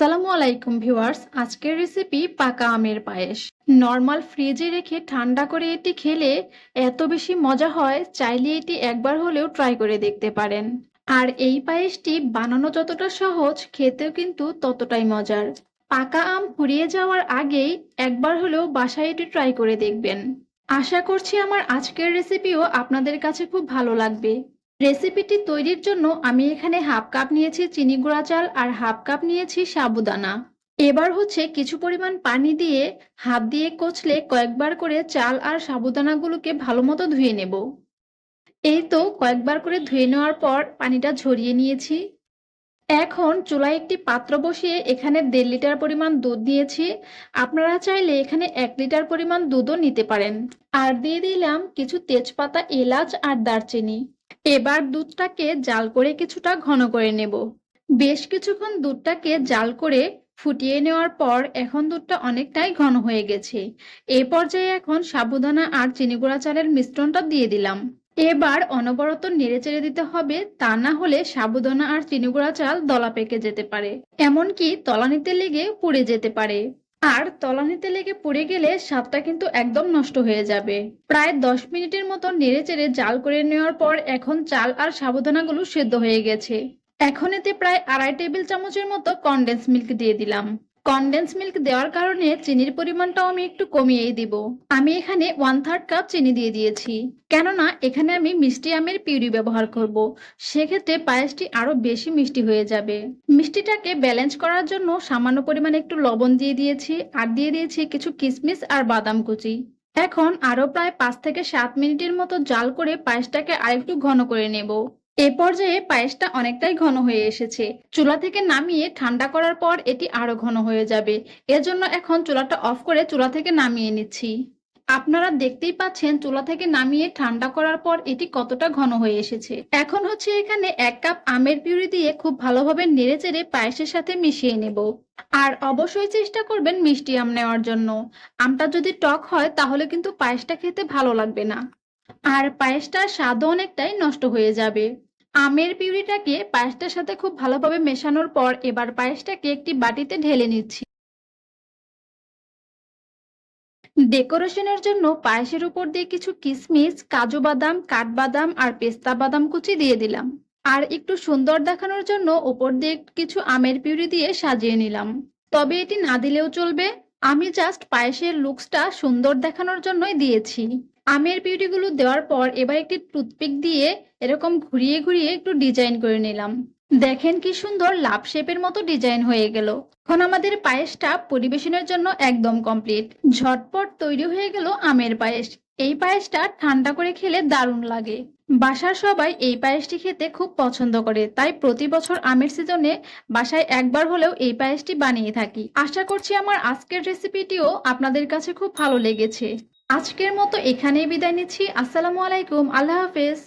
আসসালামু আলাইকুম ভিউয়ার্স। আজকের রেসিপি পাকা আমের পায়েস। নরমাল ফ্রিজে রেখে ঠান্ডা করে এটি খেলে এত বেশি মজা হয়, চাইলে এটি একবার হলেও ট্রাই করে দেখতে পারেন। আর এই পায়েসটি বানানো যতটা সহজ, খেতেও কিন্তু ততটাই মজার। পাকা আম ফুরিয়ে যাওয়ার আগেই একবার হলেও বাসায় এটি ট্রাই করে দেখবেন। আশা করছি আমার আজকের রেসিপিও আপনাদের কাছে খুব ভালো লাগবে। রেসিপিটি তৈরির জন্য আমি এখানে হাফ কাপ নিয়েছি চিনি গুঁড়া চাল আর হাফ কাপ নিয়েছি সাবুদানা। এবার কিছু পরিমাণ পানি দিয়ে হাত দিয়ে কচলে কয়েকবার করে চাল আর সাবুদানাগুলোকে ভালো মতো ধুয়ে নেব। এই তো কয়েকবার করে ধুয়ে নেওয়ার পর পানিটা ঝরিয়ে নিয়েছি। এখন চুলায় একটি পাত্র বসিয়ে এখানে 1.5 লিটার পরিমাণ দুধ দিয়েছি। আপনারা চাইলে এখানে 1 লিটার পরিমাণ দুধও নিতে পারেন। আর দিয়ে দিলাম কিছু তেজপাতা, এলাচ আর দারচিনি। এবার দুধটাকে জাল করে কিছুটা ঘন করে নেব। বেশ কিছুক্ষণ দুধটাকে জাল করে ফুটিয়ে নেওয়ার পর এখন দুধটা অনেকটাই ঘন হয়ে গেছে। এই পর্যায়ে এখন সাবুদানা আর চিনি গুঁড়া চালের মিশ্রণটা দিয়ে দিলাম। এবার অনবরত নেড়েচেড়ে দিতে হবে, তা না হলে সাবুদানা আর চিনি গুঁড়া চাল দলা পেকে যেতে পারে, এমনকি তলানিতে লেগে পুড়ে যেতে পারে। আর তলানিতে লেগে পুড়ে গেলে স্বাদটা কিন্তু একদম নষ্ট হয়ে যাবে। প্রায় 10 মিনিটের মতো নেড়েচেড়ে জাল করে নেওয়ার পর এখন চাল আর সাবুদানাগুলো সেদ্ধ হয়ে গেছে। এখন এতে প্রায় 2.5 টেবিল চামচের মতো কনডেন্স মিল্ক দিয়ে দিলাম। কনডেন্স মিল্ক দেওয়ার কারণে চিনির পরিমাণটাও আমি একটু কমিয়েই দিব। আমি এখানে 1/3 কাপ চিনি দিয়ে দিয়েছি, কেননা এখানে আমি মিষ্টি আমের পিউরি ব্যবহার করব। সেক্ষেত্রে পায়েসটি আরো বেশি মিষ্টি হয়ে যাবে। মিষ্টিটাকে ব্যালেন্স করার জন্য সামান্য পরিমাণে একটু লবণ দিয়ে দিয়েছি, আর দিয়ে দিয়েছি কিছু কিশমিশ আর বাদাম কুচি। এখন আরো প্রায় 5 থেকে 7 মিনিটের মতো জাল করে পায়েসটাকে আরেকটু ঘন করে নেব। এ পর্যায়ে পায়েসটা অনেকটাই ঘন হয়ে এসেছে। চুলা থেকে নামিয়ে ঠান্ডা করার পর এটি আরো ঘন হয়ে যাবে। এজন্য এখন চুলাটা অফ করে চুলা থেকে নামিয়ে নিচ্ছি। আপনারা দেখতেই পাচ্ছেন চুলা থেকে নামিয়ে ঠান্ডা করার পর এটি কতটা ঘন হয়ে এসেছে। এখন এখানে 1 কাপ আমের পিউরি দিয়ে খুব ভালোভাবে নেড়েচেড়ে পায়েসের সাথে মিশিয়ে নেব। আর অবশ্যই চেষ্টা করবেন মিষ্টি আম নেওয়ার জন্য। আমটা যদি টক হয় তাহলে কিন্তু পায়েসটা খেতে ভালো লাগবে না, আর পায়েসটার স্বাদও অনেকটাই নষ্ট হয়ে যাবে। আমের পিউরিটাকে পায়েসটার সাথে খুব ভালোভাবে মেশানোর পর এবার পায়েসটাকে একটি বাটিতে ঢেলে নিচ্ছি। ডেকোরেশনের জন্য পায়েসের উপর দিয়ে কিছু কিশমিশ, কাজু বাদাম, কাঠবাদাম আর পেস্তা বাদাম কুচি দিয়ে দিলাম। আর একটু সুন্দর দেখানোর জন্য উপর দিয়ে কিছু আমের পিউরি দিয়ে সাজিয়ে নিলাম। তবে এটি না দিলেও চলবে, আমি জাস্ট পায়েসের লুকসটা সুন্দর দেখানোর জন্যই দিয়েছি। আমের পিউরিগুলো দেওয়ার পর এবার একটি টুথপিক দিয়ে এরকম ঘুরিয়ে ঘুরিয়ে একটু ডিজাইন করে নিলাম। দেখেন কি সুন্দর লাভ শেপের মতো ডিজাইন হয়ে গেল। এখন আমাদের পায়েসটা পরিবেশনের জন্য একদম কমপ্লিট। ঝটপট তৈরি হয়ে গেল আমের পায়েস। এই পায়েসটা ঠান্ডা করে খেলে দারুণ লাগে। বাসার সবাই এই পায়েসটি খেতে খুব পছন্দ করে, তাই প্রতি বছর আমের সিজনে বাসায় একবার হলেও এই পায়েসটি বানিয়ে থাকি। আশা করছি আমার আজকের রেসিপিটিও আপনাদের কাছে খুব ভালো লেগেছে। আজকের মতো এখানেই বিদায় নিচ্ছি। আসসালামু আলাইকুম, আল্লাহ হাফেজ।